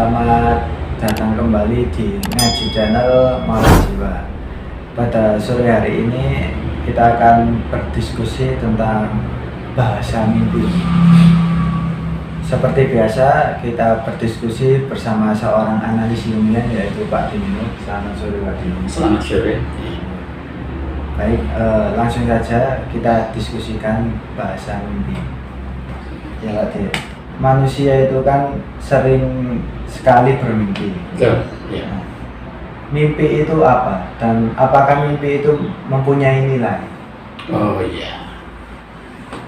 selamat datang kembali di Ngaji Channel Malam Jiwa. Pada sore hari ini kita akan berdiskusi tentang bahasa mimpi. Seperti biasa kita berdiskusi bersama seorang analis ilmiah yaitu Pak Dino. Selamat sore Pak Dino. Selamat sore. Baik, langsung saja kita diskusikan bahasa mimpi. Ya Pak Dino. Manusia itu kan sering sekali bermimpi. Ya. Nah, mimpi itu apa? Dan apakah mimpi itu mempunyai nilai? Oh iya.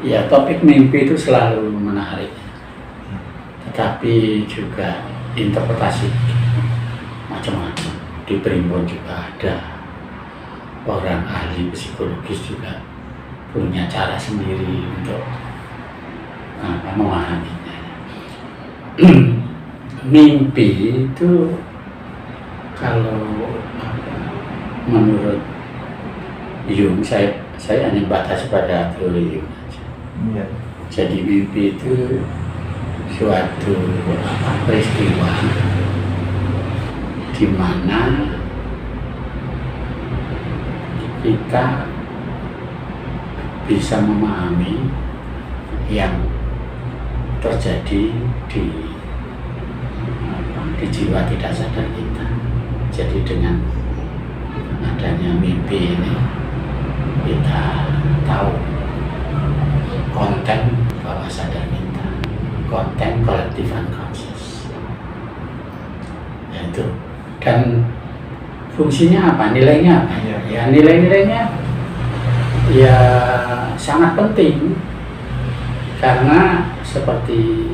Ya, topik mimpi itu selalu menarik. Tetapi juga interpretasi macam-macam. Di Primbon juga ada orang ahli psikologis juga punya cara sendiri untuk memahaminya. Mimpi itu kalau menurut Jung, saya hanya batas pada teori Jung saja. Iya. Jadi mimpi itu suatu peristiwa di mana kita bisa memahami yang terjadi di jiwa tidak sadar kita. Jadi dengan adanya mimpi ini kita tahu konten bawah sadar kita, konten collective unconscious. Itu. Dan fungsinya apa? Nilainya apa? Ya nilai-nilainya ya sangat penting karena seperti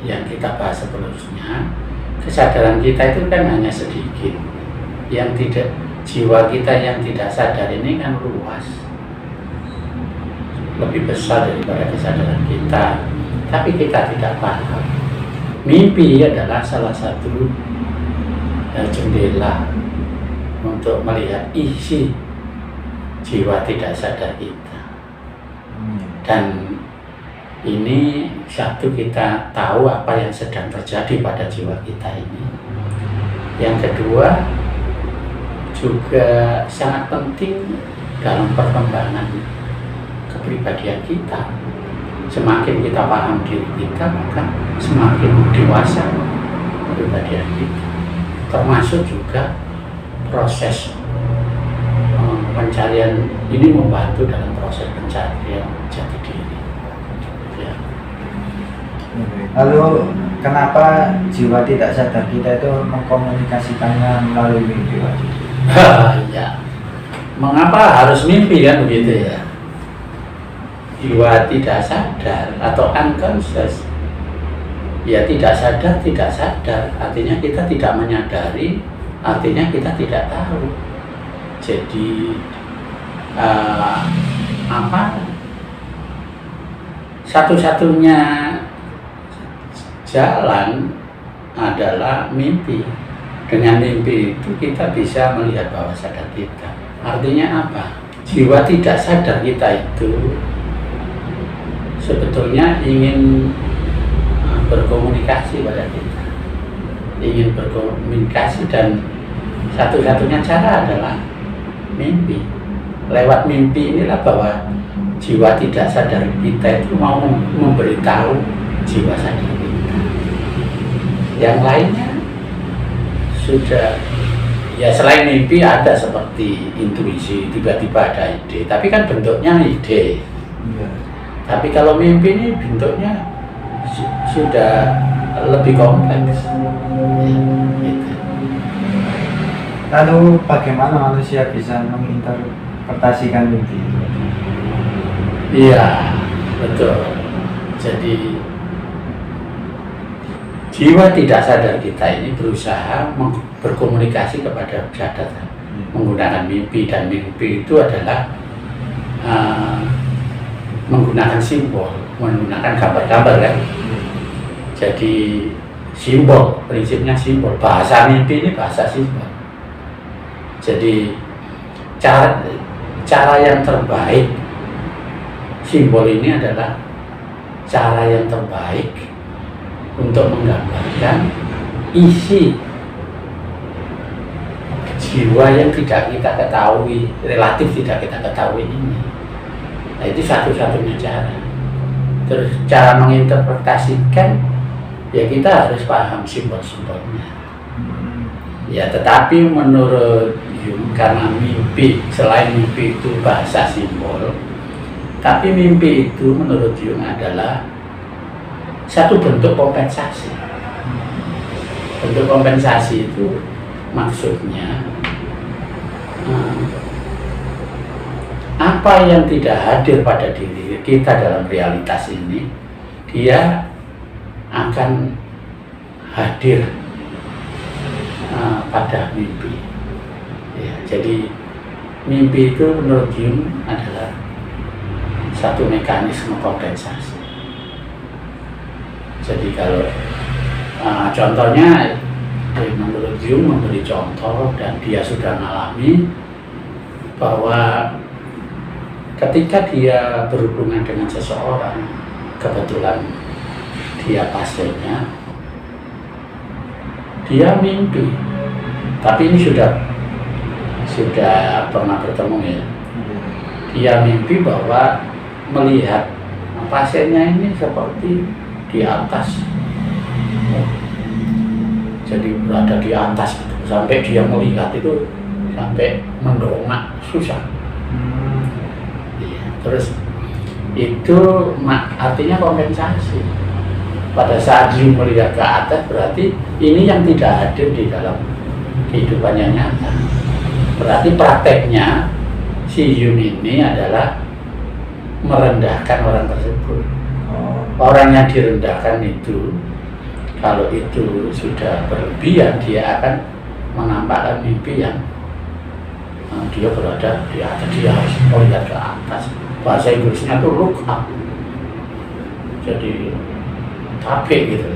yang kita bahas sebelumnya, kesadaran kita itu kan hanya sedikit. Yang tidak, jiwa kita yang tidak sadar ini kan luas, lebih besar daripada kesadaran kita, tapi kita tidak paham. Mimpi adalah salah satu jendela untuk melihat isi jiwa tidak sadar kita. Dan ini satu, kita tahu apa yang sedang terjadi pada jiwa kita ini. Yang kedua juga sangat penting dalam perkembangan kepribadian kita. Semakin kita paham diri kita, maka semakin dewasa kepribadian kita. Termasuk juga proses pencarian ini, membantu dalam proses pencarian jati diri. Lalu kenapa jiwa tidak sadar kita itu mengkomunikasikannya melalui mimpi? Ya, mengapa harus mimpi kan begitu ya? Jiwa tidak sadar atau unconscious, ya tidak sadar, artinya kita tidak menyadari, artinya kita tidak tahu. Jadi satu-satunya jalan adalah mimpi. Dengan mimpi itu kita bisa melihat bawah sadar kita. Artinya apa? Jiwa tidak sadar kita itu sebetulnya ingin berkomunikasi pada kita. Ingin berkomunikasi, dan satu-satunya cara adalah mimpi. Lewat mimpi inilah bahwa jiwa tidak sadar kita itu mau memberitahu jiwa sadar kita. Yang lainnya sudah, ya selain mimpi ada seperti intuisi, tiba-tiba ada ide, tapi kan bentuknya ide. Iya. Tapi kalau mimpi ini bentuknya sudah lebih kompleks. Ya, gitu. Lalu bagaimana manusia bisa menginterpretasikan mimpi? Iya, betul. Jadi jiwa tidak sadar kita ini berusaha berkomunikasi kepada sadar menggunakan mimpi, dan mimpi itu adalah menggunakan simbol, menggunakan gambar-gambar kan. Jadi simbol, prinsipnya simbol. Bahasa mimpi ini bahasa simbol. Jadi cara yang terbaik, simbol ini adalah cara yang terbaik untuk menggambarkan isi jiwa yang tidak kita ketahui, relatif tidak kita ketahui ini. Nah, itu satu-satunya cara. Terus cara menginterpretasikan, ya kita harus paham simbol-simbolnya. Ya, tetapi menurut Jung, karena mimpi, selain mimpi itu bahasa simbol, tapi mimpi itu menurut Jung adalah satu bentuk kompensasi. Bentuk kompensasi itu maksudnya apa yang tidak hadir pada diri kita dalam realitas ini, dia akan hadir pada mimpi. Ya, jadi mimpi itu menurut Jung adalah satu mekanisme kompensasi. Jadi kalau contohnya, menurut Jung memberi contoh dan dia sudah mengalami bahwa ketika dia berhubungan dengan seseorang, kebetulan dia pasiennya, dia mimpi, tapi ini sudah pernah bertemu ya. Dia mimpi bahwa melihat pasiennya ini seperti di atas, jadi berada di atas gitu. Sampai dia melihat itu sampai mendongak susah. Terus itu artinya kompensasi. Pada saat Jung melihat ke atas, berarti ini yang tidak hadir di dalam kehidupan yang nyata. Berarti prakteknya si Jung ini adalah merendahkan orang tersebut. Orang yang direndahkan itu, kalau itu sudah berlebihan, dia akan menampakkan mimpi yang dia berada di atas, dia harus melihat ke atas. Bahasa Inggrisnya itu look up, jadi tape gitu.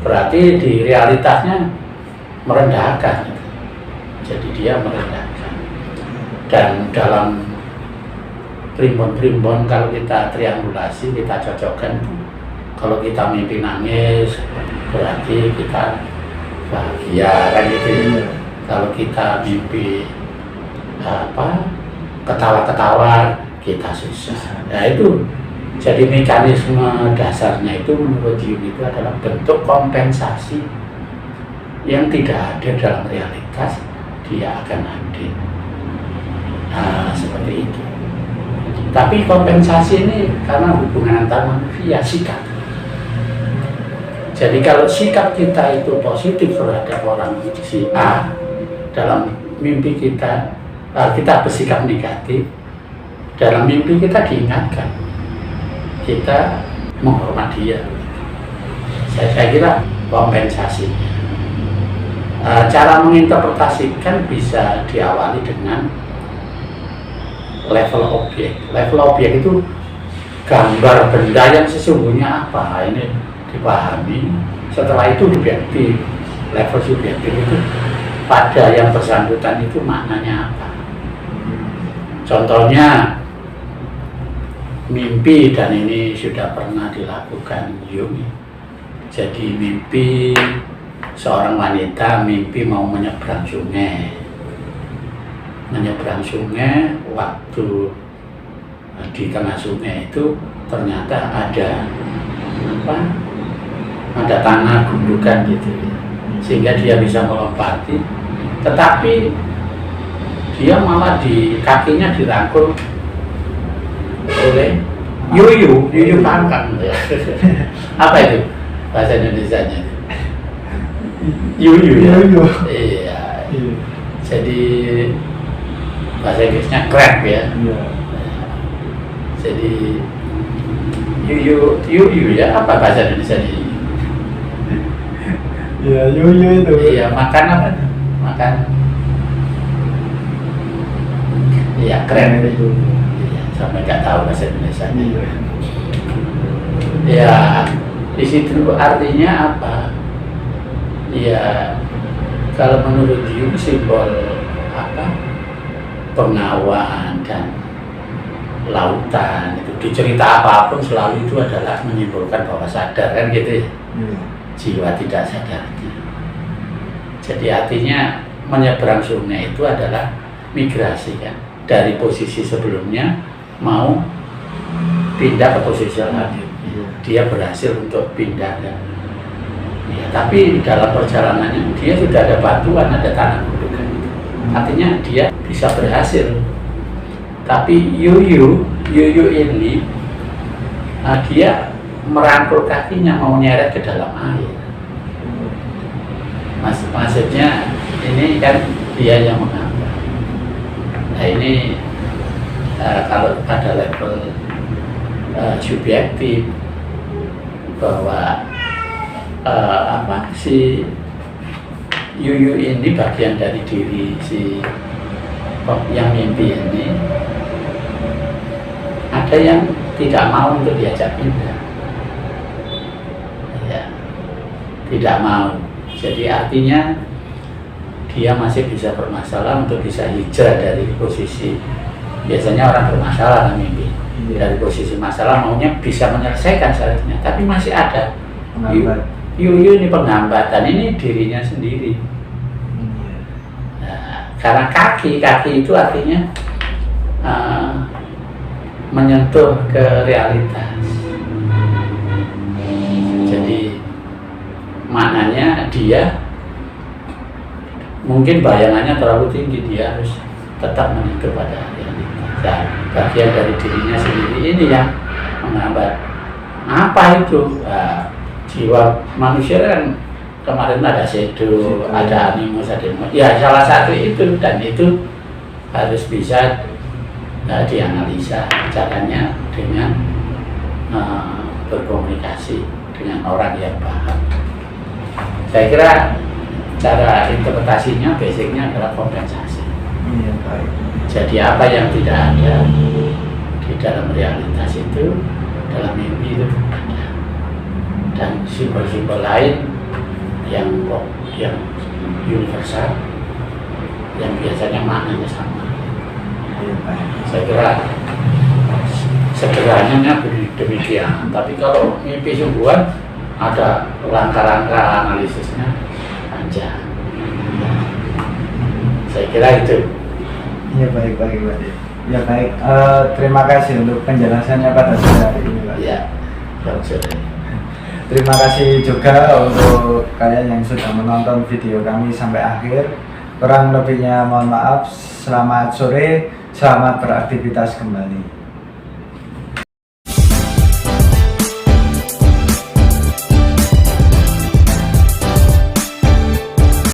Berarti di realitasnya merendahkan, jadi dia merendahkan. Dan dalam primbon-primbon, kalau kita triangulasi, kita cocokkan, kalau kita mimpi nangis berarti kita bahagia kan gitu. Kalau kita mimpi ketawa-ketawa, kita susah. Nah itu jadi mekanisme dasarnya itu menurut Jung itu adalah bentuk kompensasi yang tidak hadir dalam realitas, dia akan hadir. Nah seperti itu. Tapi kompensasi ini karena hubungan antar manusia, sikap. Jadi kalau sikap kita itu positif terhadap orang si A, dalam mimpi kita bersikap negatif, dalam mimpi kita diingatkan, kita menghormati dia. Saya kira kompensasinya. Cara menginterpretasikan bisa diawali dengan level objek. Level objek itu gambar benda yang sesungguhnya apa, ini dipahami. Setelah itu di level subjektif itu pada yang bersangkutan itu maknanya apa. Contohnya mimpi, dan ini sudah pernah dilakukan Jung. Jadi mimpi seorang wanita mimpi mau menyeberang sungai. Menyeberang sungai, waktu di tengah sungai itu ternyata ada tanah gundukan gitu, sehingga dia bisa melompati, tetapi dia malah di kakinya dirangkul oleh yuyu kangkang. Apa itu bahasa Indonesianya? Yuyu ya. Iya. Jadi bahasa Inggrisnya crab ya. Jadi yuyu ya, apa bahasa Indonesia ini? Ya yuyu itu. Iya, makan apa? Makan. Iya, keren itu. Iya, sampai nggak tahu bahasa Indonesia. Ya, di situ artinya apa? Ya, kalau menurut Jung simbol pengawan dan lautan itu di cerita apapun selalu itu adalah menyimpulkan bahwa sadar kan gitu ya. Jiwa tidak sadarnya. Jadi artinya menyeberang sungai itu adalah migrasi kan, dari posisi sebelumnya mau pindah ke posisi lain. Dia berhasil untuk pindah kan. Ya, tapi dalam perjalanannya dia sudah ada batuan, ada tanah gundukan. Artinya dia bisa berhasil. Tapi Yuyu ini dia merangkul kakinya mau nyeret ke dalam air. Maksudnya ini kan dia yang mengapa. Nah ini kalau pada level subjektif bahwa si Yuyu ini bagian dari diri si yang mimpi ini, ada yang tidak mau untuk diajak pindah, ya, tidak mau. Jadi artinya dia masih bisa bermasalah untuk bisa hijrah dari posisi, biasanya orang bermasalah mimpi dari posisi masalah maunya bisa menyelesaikan seharusnya, tapi masih ada Yuyu ini penghambatan, ini dirinya sendiri. Nah, karena kaki itu artinya menyentuh ke realitas. Jadi maknanya dia mungkin bayangannya terlalu tinggi, dia harus tetap menyentuh pada realitas. Dan bagian dari dirinya sendiri ini yang menghambat. Apa itu? Jiwa manusia kan kemarin ada shadow, ada animus, ada emosi. Ya salah satu itu, dan itu harus bisa dianalisa caranya dengan berkomunikasi dengan orang yang paham. Saya kira cara interpretasinya basicnya adalah kompensasi. Jadi apa yang tidak ada di dalam realitas itu, dalam mimpi itu ada. Dan simbol-simbol lain yang universal, yang biasanya maknanya sama. Saya kira sederhananya demikian. Tapi kalau mimpi sungguhan ada langkah-langkah analisisnya panjang. Saya kira itu. Ya baik. Ya baik. Terima kasih untuk penjelasannya pada sore hari ini, Pak. Ya, sore. Terima kasih juga untuk kalian yang sudah menonton video kami sampai akhir. Kurang lebihnya mohon maaf. Selamat sore, selamat beraktivitas kembali.